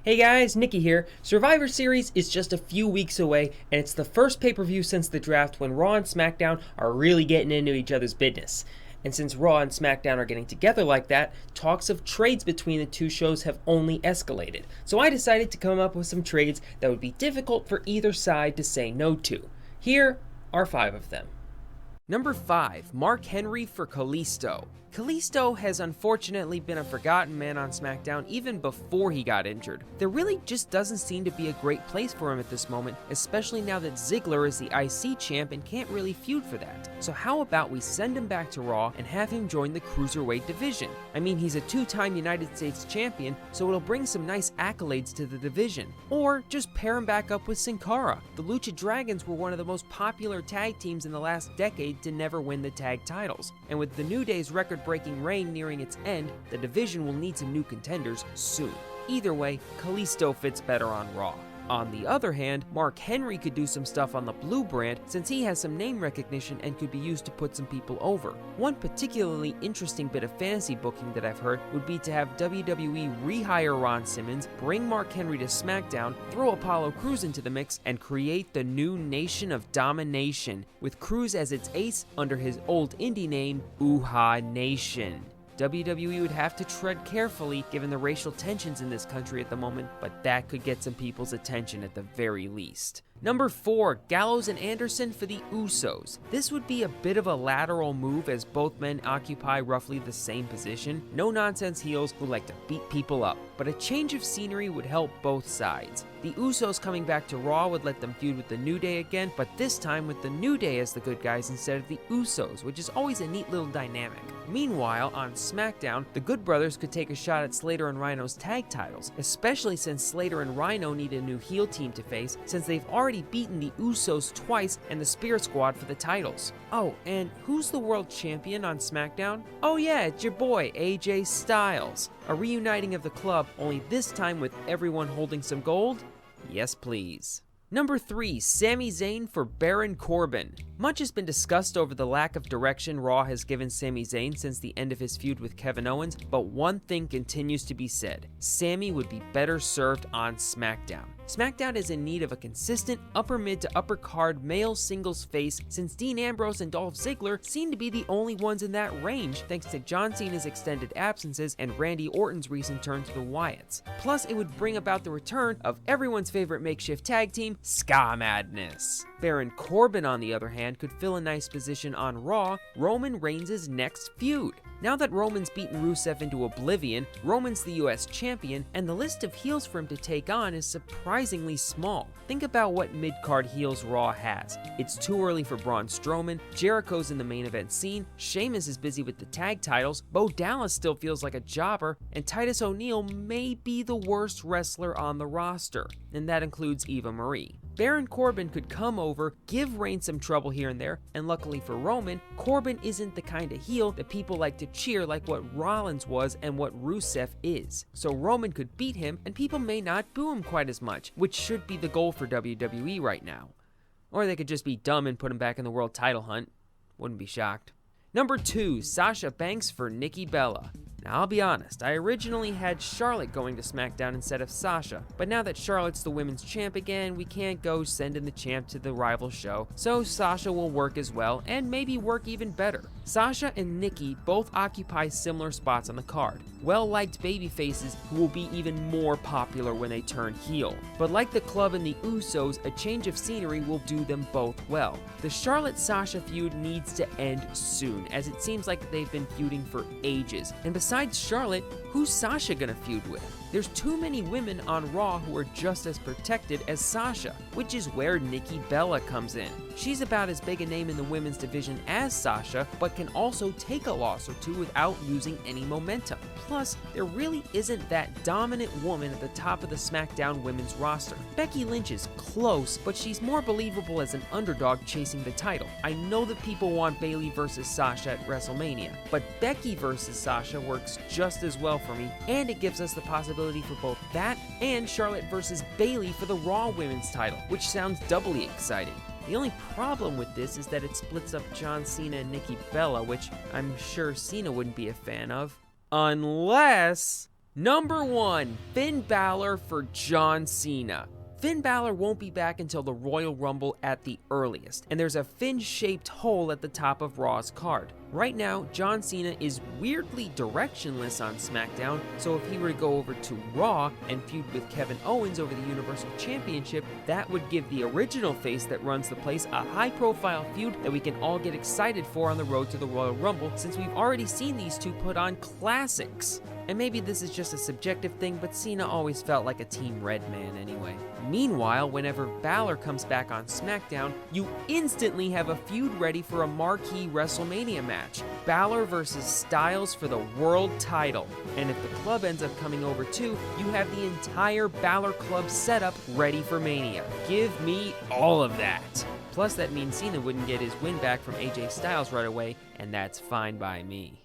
Hey guys, Nikki here. Survivor Series is just a few weeks away, and it's the first pay-per-view since the draft when Raw and SmackDown are really getting into each other's business. And since Raw and SmackDown are getting together like that, talks of trades between the two shows have only escalated. So I decided to come up with some trades that would be difficult for either side to say no to. Here are 5 of them. Number 5, Mark Henry for Callisto. Callisto has unfortunately been a forgotten man on SmackDown even before he got injured. There really just doesn't seem to be a great place for him at this moment, especially now that Ziggler is the IC champ and can't really feud for that. So how about we send him back to Raw and have him join the Cruiserweight division? I mean, he's a 2-time United States champion, so it'll bring some nice accolades to the division. Or just pair him back up with Sin Cara. The Lucha Dragons were one of the most popular tag teams in the last decade to never win the tag titles. And with the New Day's record-breaking reign nearing its end, the division will need some new contenders soon. Either way, Callisto fits better on Raw. On the other hand, Mark Henry could do some stuff on the Blue brand since he has some name recognition and could be used to put some people over. One particularly interesting bit of fantasy booking that I've heard would be to have WWE rehire Ron Simmons, bring Mark Henry to SmackDown, throw Apollo Crews into the mix, and create the new Nation of Domination, with Crews as its ace under his old indie name, Uhaa Nation. WWE would have to tread carefully given the racial tensions in this country at the moment, but that could get some people's attention at the very least. Number 4, Gallows and Anderson for the Usos. This would be a bit of a lateral move as both men occupy roughly the same position. No-nonsense heels who like to beat people up, but a change of scenery would help both sides. The Usos coming back to Raw would let them feud with the New Day again, but this time with the New Day as the good guys instead of the Usos, which is always a neat little dynamic. Meanwhile, on SmackDown, the Good Brothers could take a shot at Slater and Rhino's tag titles, especially since Slater and Rhino need a new heel team to face since they've already beaten the Usos twice and the Spirit Squad for the titles. Oh, and who's the world champion on SmackDown? Oh yeah, it's your boy, AJ Styles. A reuniting of the club, only this time with everyone holding some gold? Yes, please. Number 3, Sami Zayn for Baron Corbin. Much has been discussed over the lack of direction Raw has given Sami Zayn since the end of his feud with Kevin Owens, but one thing continues to be said. Sami would be better served on SmackDown. SmackDown is in need of a consistent upper mid to upper card male singles face since Dean Ambrose and Dolph Ziggler seem to be the only ones in that range thanks to John Cena's extended absences and Randy Orton's recent turn to the Wyatts. Plus, it would bring about the return of everyone's favorite makeshift tag team, Ska Madness. Baron Corbin, on the other hand, could fill a nice position on Raw, Roman Reigns' next feud. Now that Roman's beaten Rusev into oblivion, Roman's the US champion, and the list of heels for him to take on is surprisingly small. Think about what mid-card heels Raw has. It's too early for Braun Strowman, Jericho's in the main event scene, Sheamus is busy with the tag titles, Bo Dallas still feels like a jobber, and Titus O'Neil may be the worst wrestler on the roster, and that includes Eva Marie. Baron Corbin could come over, give Reigns some trouble here and there, and luckily for Roman, Corbin isn't the kind of heel that people like to cheer like what Rollins was and what Rusev is. So Roman could beat him, and people may not boo him quite as much, which should be the goal for WWE right now. Or they could just be dumb and put him back in the world title hunt. Wouldn't be shocked. Number 2, Sasha Banks for Nikki Bella. Now, I'll be honest, I originally had Charlotte going to SmackDown instead of Sasha, but now that Charlotte's the women's champ again, we can't go sending the champ to the rival show, so Sasha will work as well, and maybe work even better. Sasha and Nikki both occupy similar spots on the card, well-liked babyfaces who will be even more popular when they turn heel. But like the club and the Usos, a change of scenery will do them both well. The Charlotte-Sasha feud needs to end soon, as it seems like they've been feuding for ages, and besides Charlotte, who's Sasha gonna feud with? There's too many women on Raw who are just as protected as Sasha, which is where Nikki Bella comes in. She's about as big a name in the women's division as Sasha, but can also take a loss or two without losing any momentum. Plus, there really isn't that dominant woman at the top of the SmackDown women's roster. Becky Lynch is close, but she's more believable as an underdog chasing the title. I know that people want Bayley versus Sasha at WrestleMania, but Becky versus Sasha works just as well for me, and it gives us the possibility for both that and Charlotte versus Bayley for the Raw Women's title, which sounds doubly exciting. The only problem with this is that it splits up John Cena and Nikki Bella, which I'm sure Cena wouldn't be a fan of. Unless Number 1, Finn Balor for John Cena. Finn Balor won't be back until the Royal Rumble at the earliest, and there's a Finn-shaped hole at the top of Raw's card. Right now, John Cena is weirdly directionless on SmackDown, so if he were to go over to Raw and feud with Kevin Owens over the Universal Championship, that would give the original face that runs the place a high-profile feud that we can all get excited for on the road to the Royal Rumble, since we've already seen these two put on classics. And maybe this is just a subjective thing, but Cena always felt like a Team Red man anyway. Meanwhile, whenever Balor comes back on SmackDown, you instantly have a feud ready for a marquee WrestleMania match. Balor versus Styles for the world title. And if the club ends up coming over too, you have the entire Balor Club setup ready for Mania. Give me all of that. Plus that means Cena wouldn't get his win back from AJ Styles right away, and that's fine by me.